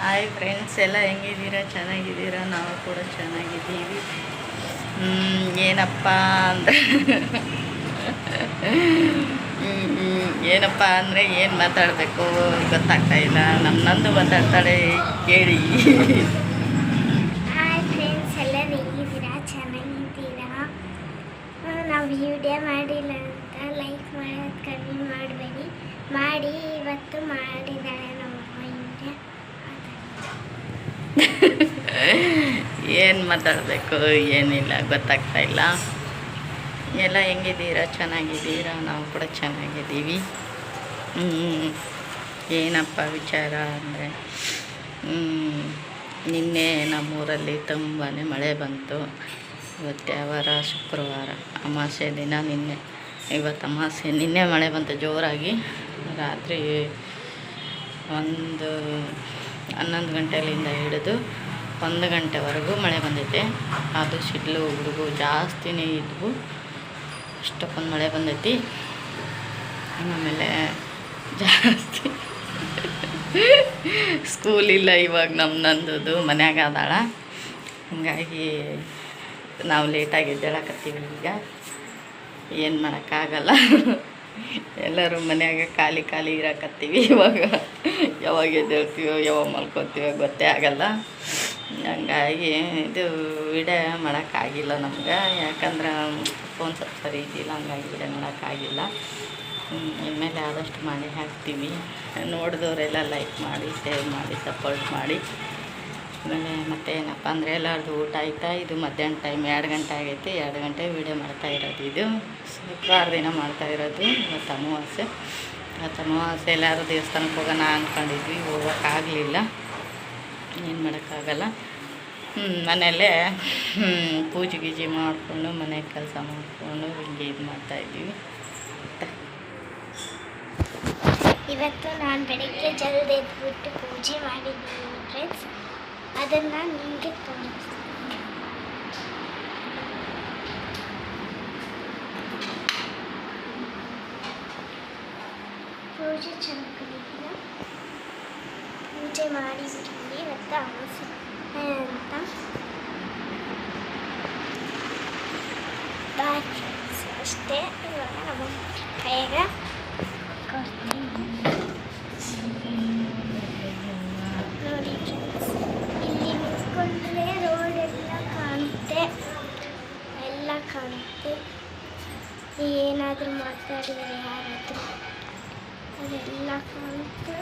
Hi friends, ಎಲ್ಲ ಹೆಂಗಿದ್ದೀರಾ? ಚೆನ್ನಾಗಿದ್ದೀರಾ? ನಾವು ಕೂಡ ಚೆನ್ನಾಗಿದ್ದೀವಿ. ಏನಪ್ಪ ಅಂದರೆ ಏನು ಮಾತಾಡಬೇಕು ಗೊತ್ತಾಗ್ತಾ ಇಲ್ಲ. ನಂದು ಮಾತಾಡ್ತಾಳೆ, ಕೇಳಿ. ಹಾಯ್ ಫ್ರೆಂಡ್ಸ್, ಎಲ್ಲ ಹೇಗಿದ್ದೀರಾ? ಚೆನ್ನಾಗಿದ್ದೀರಾ? ನಾವು ವಿಡಿಯೋ ಮಾಡಿಲ್ಲ ಅಂತ ಲೈಕ್ ಮಾಡೋದು ಕಡಿಮೆ ಮಾಡಬೇಡಿ, ಮಾಡಿ. ಇವತ್ತು ಮಾಡಿದ್ದಾಳೆ ನಮ್ಮ ವಿಡಿಯೋ. ಏನು ಮಾತಾಡಬೇಕು ಏನಿಲ್ಲ ಗೊತ್ತಾಗ್ತಾ ಇಲ್ಲ. ಎಲ್ಲ ಹೆಂಗಿದ್ದೀರಾ? ಚೆನ್ನಾಗಿದ್ದೀರಾ? ನಾವು ಕೂಡ ಚೆನ್ನಾಗಿದ್ದೀವಿ. ಏನಪ್ಪ ವಿಚಾರ ಅಂದರೆ, ನಿನ್ನೆ ನಮ್ಮೂರಲ್ಲಿ ತುಂಬಾ ಮಳೆ ಬಂತು. ಇವತ್ತು ಯಾವಾರ? ಶುಕ್ರವಾರ, ಅಮಾವಾಸ್ಯೆ ದಿನ ನಿನ್ನೆ. ಇವತ್ತು ಅಮಾವಾಸ್ಯೆ, ನಿನ್ನೆ ಮಳೆ ಬಂತು ಜೋರಾಗಿ. ರಾತ್ರಿ 11 ಗಂಟೆಯಿಂದ ಹಿಡಿದು 1 ಗಂಟೆವರೆಗೂ ಮಳೆ ಬಂದೈತೆ. ಅದು ಸಿಡ್ಲು ಗುಡುಗು ಜಾಸ್ತಿನೇ ಇದ್ವು. ಅಷ್ಟಕ್ಕೊಂದು ಮಳೆ ಬಂದೈತಿ. ಆಮೇಲೆ ಜಾಸ್ತಿ ಸ್ಕೂಲಿಲ್ಲ ಇವಾಗ. ನಂದು ಮನ್ಯಾಗ ಅದಾಳ, ಹಂಗಾಗಿ ನಾವು ಲೇಟಾಗಿ ಎದ್ದೇಳಕತ್ತೀವಿ. ಈಗ ಏನು ಮಾಡೋಕ್ಕಾಗಲ್ಲ. ಎಲ್ಲರೂ ಮನ್ಯಾಗ ಖಾಲಿ ಇರಕತ್ತೀವಿ. ಇವಾಗ ಯಾವಾಗ ಎದ್ದೇಳ್ತೀವೋ ಯಾವಾಗ ಮಲ್ಕೊತೀವೋ ಗೊತ್ತೇ ಆಗಲ್ಲ. ಹಂಗಾಗಿ ಇದು ವಿಡಿಯೋ ಮಾಡೋಕ್ಕಾಗಿಲ್ಲ ನಮ್ಗೆ, ಯಾಕಂದ್ರೆ ಫೋನ್ ಸ್ವಲ್ಪ ಸರಿ ಇದ್ದಿಲ್ಲ. ಹಂಗಾಗಿ ವಿಡಿಯೋ ಮಾಡೋಕ್ಕಾಗಿಲ್ಲ. ಇನ್ಮೇಲೆ ಆದಷ್ಟು ಮಾಡಿ ಹಾಕ್ತೀವಿ. ನೋಡಿದವರೆಲ್ಲ ಲೈಕ್ ಮಾಡಿ, ಶೇರ್ ಮಾಡಿ, ಸಪೋರ್ಟ್ ಮಾಡಿ. ಆಮೇಲೆ ಮತ್ತೆ ಏನಪ್ಪ ಅಂದರೆ, ಎಲ್ಲರದು ಊಟ ಆಯಿತಾ? ಇದು ಮಧ್ಯಾಹ್ನ ಟೈಮ್ 2 ಗಂಟೆ ಆಗೈತಿ. 2 ಗಂಟೆ ವೀಡಿಯೋ ಮಾಡ್ತಾಯಿರೋದು. ಇದು ಶುಕ್ರವಾರ ದಿನ ಮಾಡ್ತಾಯಿರೋದು. ಇವತ್ತು ಅಮಾವಾಸ್ಯೆ. ಎಲ್ಲರೂ ದೇವಸ್ಥಾನಕ್ಕೆ ಹೋಗೋಣ ಅಂದ್ಕೊಂಡಿದ್ವಿ, ಹೋಗೋಕ್ಕಾಗಲಿಲ್ಲ. ಏನು ಮಾಡೋಕ್ಕಾಗಲ್ಲ. ಮನೆಯಲ್ಲೇ ಪೂಜೆ ಗೀಜೆ ಮಾಡಿಕೊಂಡು, ಮನೆ ಕೆಲಸ ಮಾಡಿಕೊಂಡು ಹಿಂಗೆ ಇದು ಮಾಡ್ತಾಯಿದ್ದೀವಿ. ಇವತ್ತು ನಾನು ಬೆಳಗ್ಗೆ ಜಲ್ದಿ ಎದ್ಬಿಟ್ಟು ಪೂಜೆ ಮಾಡಿದ್ದೀನಿ ಫ್ರೆಂಡ್ಸ್. ಅದನ್ನು ನಿಮಗೆ ತೋರಿಸ್ತೀನಿ. ಪೂಜೆ ಚೆನ್ನಾಗಿಲ್ಲ, ಪೂಜೆ ಮಾಡಿದ್ದೀನಿ. ಇವತ್ತು ಅಮಾವಾಸ್ಯೆ ಅಂತ. ಬಾಯ್ ಫ್ರೆಂಡ್ಸ್, ಅಷ್ಟೇ. ಇವಾಗ ನಮ್ಮ ಕೈಯಾಗ ಕೊಡ್ತೀನಿ. ನೋಡಿ ಫ್ರೆಂಡ್ಸ್, ಇಲ್ಲಿ ನಿಂತ್ಕೊಂಡ್ರೆ ರೋಡ್ ಎಲ್ಲ ಕಾಣುತ್ತೆ. ಏನಾದರೂ ಮಾತಾಡಿದರೆ ಯಾರಾದರೂ ಅದೆಲ್ಲ ಕಾಣುತ್ತೆ.